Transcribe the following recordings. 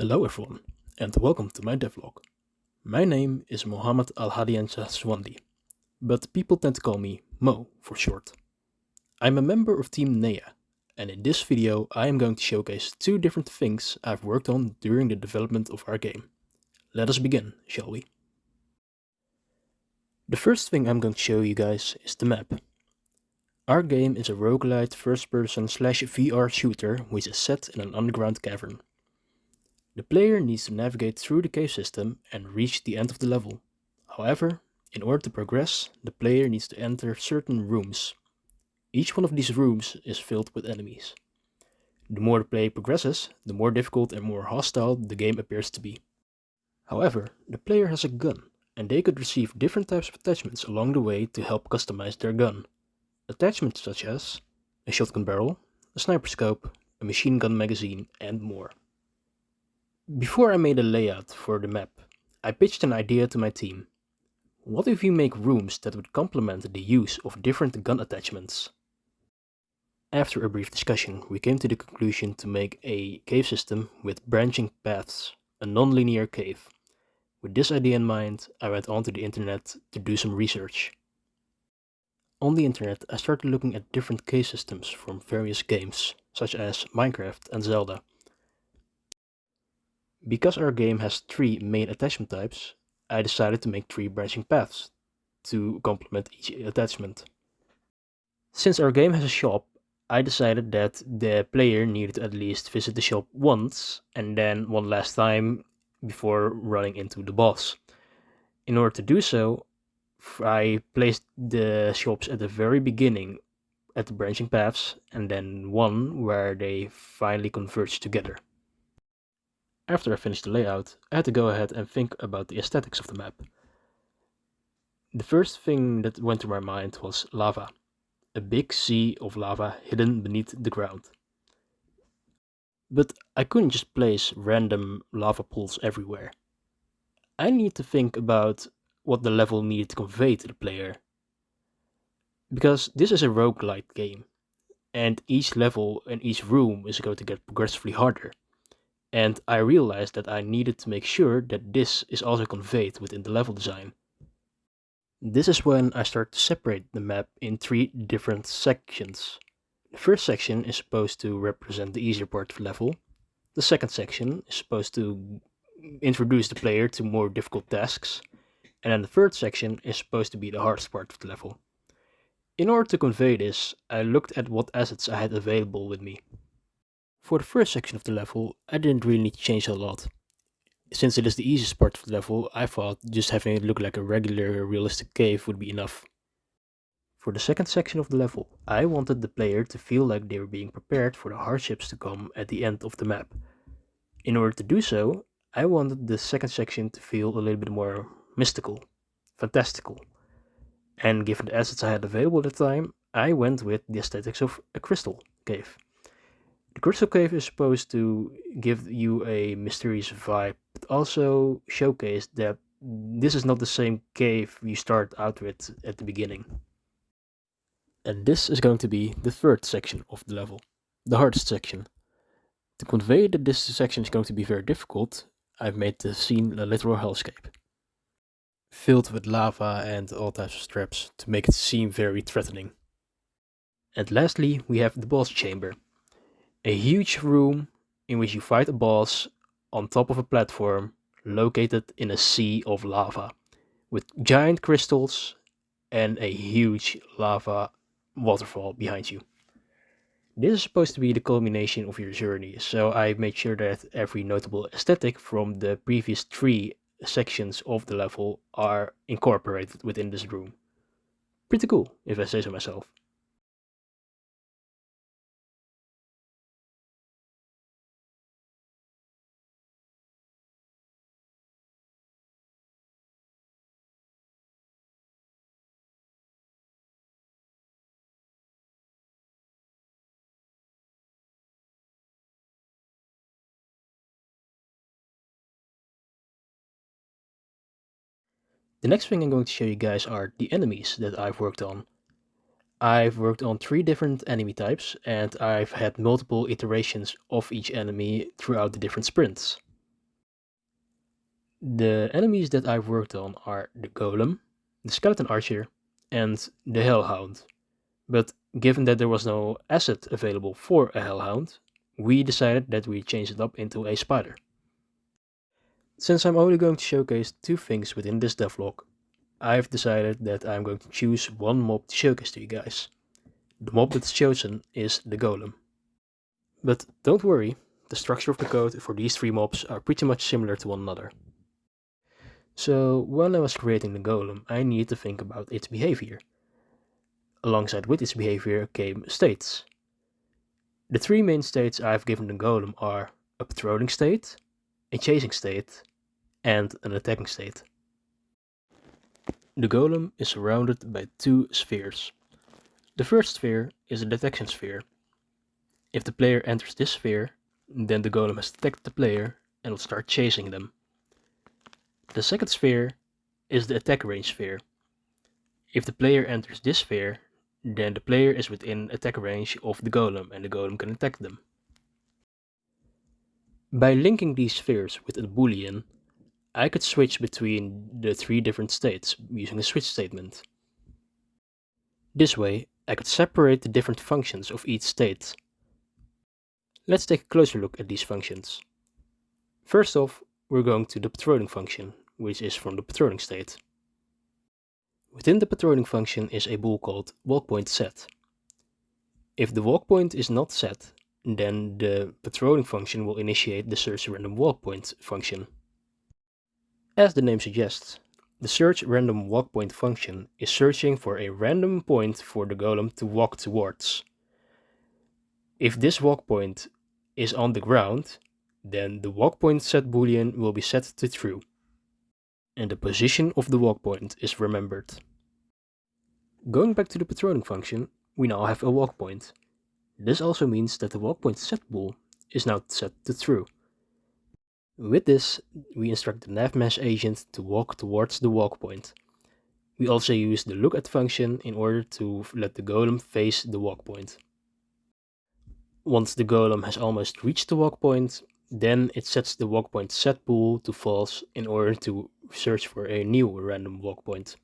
Hello everyone, and welcome to my devlog. My name is Mohammad Hadiansyah Suwandhy, but people tend to call me Mo for short. I'm a member of Team Nea, and in this video I am going to showcase two different things I've worked on during the development of our game. Let us begin, shall we? The first thing I'm going to show you guys is the map. Our game is a roguelite first-person /VR shooter which is set in an underground cavern. The player needs to navigate through the cave system and reach the end of the level. However, in order to progress, the player needs to enter certain rooms. Each one of these rooms is filled with enemies. The more the player progresses, the more difficult and more hostile the game appears to be. However, the player has a gun, and they could receive different types of attachments along the way to help customize their gun. Attachments such as a shotgun barrel, a sniper scope, a machine gun magazine, and more. Before I made a layout for the map, I pitched an idea to my team. What if we make rooms that would complement the use of different gun attachments? After a brief discussion, we came to the conclusion to make a cave system with branching paths, a non-linear cave. With this idea in mind, I went onto the internet to do some research. On the internet, I started looking at different cave systems from various games, such as Minecraft and Zelda. Because our game has three main attachment types, I decided to make three branching paths to complement each attachment. Since our game has a shop, I decided that the player needed to at least visit the shop once and then one last time before running into the boss. In order to do so, I placed the shops at the very beginning at the branching paths and then one where they finally converge together. After I finished the layout, I had to go ahead and think about the aesthetics of the map. The first thing that went through my mind was lava, a big sea of lava hidden beneath the ground. But I couldn't just place random lava pools everywhere. I need to think about what the level needed to convey to the player. Because this is a roguelite game, and each level and each room is going to get progressively harder. And I realized that I needed to make sure that this is also conveyed within the level design. This is when I start to separate the map in three different sections. The first section is supposed to represent the easier part of the level. The second section is supposed to introduce the player to more difficult tasks. And then the third section is supposed to be the hardest part of the level. In order to convey this, I looked at what assets I had available with me. For the first section of the level, I didn't really need to change a lot. Since it is the easiest part of the level, I thought just having it look like a regular realistic cave would be enough. For the second section of the level, I wanted the player to feel like they were being prepared for the hardships to come at the end of the map. In order to do so, I wanted the second section to feel a little bit more mystical, fantastical. And given the assets I had available at the time, I went with the aesthetics of a crystal cave. The crystal cave is supposed to give you a mysterious vibe, but also showcase that this is not the same cave you start out with at the beginning. And this is going to be the third section of the level, the hardest section. To convey that this section is going to be very difficult, I've made the scene a literal hellscape, filled with lava and all types of traps to make it seem very threatening. And lastly, we have the boss chamber. A huge room in which you fight a boss on top of a platform located in a sea of lava, with giant crystals and a huge lava waterfall behind you. This is supposed to be the culmination of your journey, so I made sure that every notable aesthetic from the previous three sections of the level are incorporated within this room. Pretty cool, if I say so myself. The next thing I'm going to show you guys are the enemies that I've worked on. I've worked on three different enemy types, and I've had multiple iterations of each enemy throughout the different sprints. The enemies that I've worked on are the Golem, the Skeleton Archer, and the Hellhound. But given that there was no asset available for a Hellhound, we decided that we change it up into a Spider. Since I'm only going to showcase 2 things within this devlog, I've decided that I'm going to choose one mob to showcase to you guys. The mob that's chosen is the Golem. But don't worry, the structure of the code for these 3 mobs are pretty much similar to one another. So when I was creating the Golem, I needed to think about its behavior. Alongside with its behavior came states. The 3 main states I've given the Golem are a patrolling state, a chasing state, and an attacking state. The Golem is surrounded by 2 spheres. The first sphere is a detection sphere. If the player enters this sphere, then the Golem has detected the player and will start chasing them. The second sphere is the attack range sphere. If the player enters this sphere, then the player is within attack range of the Golem and the Golem can attack them. By linking these spheres with a boolean, I could switch between the 3 different states using a switch statement. This way, I could separate the different functions of each state. Let's take a closer look at these functions. First off, we're going to the patrolling function, which is from the patrolling state. Within the patrolling function is a bool called walkpoint set. If the walkpoint is not set, then the patrolling function will initiate the search random walkpoint function. As the name suggests, the search random walkpoint function is searching for a random point for the Golem to walk towards. If this walkpoint is on the ground, then the walkpoint set boolean will be set to true, and the position of the walkpoint is remembered. Going back to the patrolling function, we now have a walkpoint. This also means that the walkpoint set bool is now set to true. With this, we instruct the navmesh agent to walk towards the walkpoint. We also use the lookat function in order to let the Golem face the walkpoint. Once the Golem has almost reached the walkpoint, then it sets the walkpoint set bool to false in order to search for a new random walkpoint.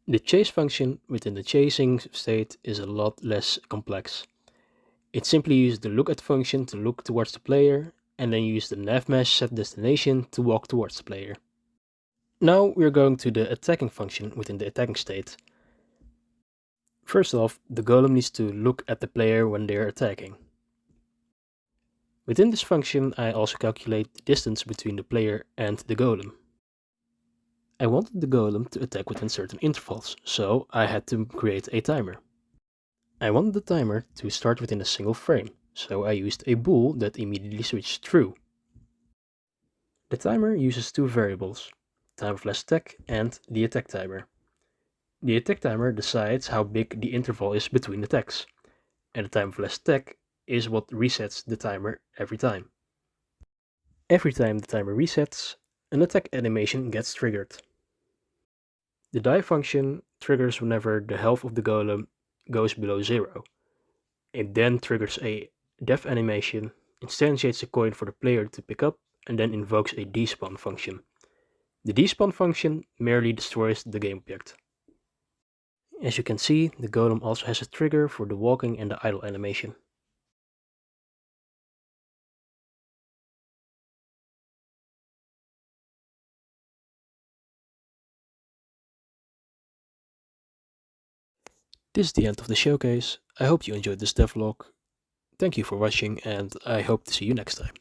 The chase function within the chasing state is a lot less complex. It simply uses the lookat function to look towards the player and then use the navmesh set destination to walk towards the player. Now we're going to the attacking function within the attacking state. First off, the Golem needs to look at the player when they are attacking. Within this function, I also calculate the distance between the player and the Golem. I wanted the Golem to attack within certain intervals, so I had to create a timer. I wanted the timer to start within a single frame, so I used a bool that immediately switched true. The timer uses 2 variables, time of last attack and the attack timer. The attack timer decides how big the interval is between attacks, and the time of last attack is what resets the timer every time. Every time the timer resets, an attack animation gets triggered. The die function triggers whenever the health of the Golem goes below 0. It then triggers a death animation, instantiates a coin for the player to pick up, and then invokes a despawn function. The despawn function merely destroys the game object. As you can see, the Golem also has a trigger for the walking and the idle animation. This is the end of the showcase. I hope you enjoyed this devlog. Thank you for watching and I hope to see you next time.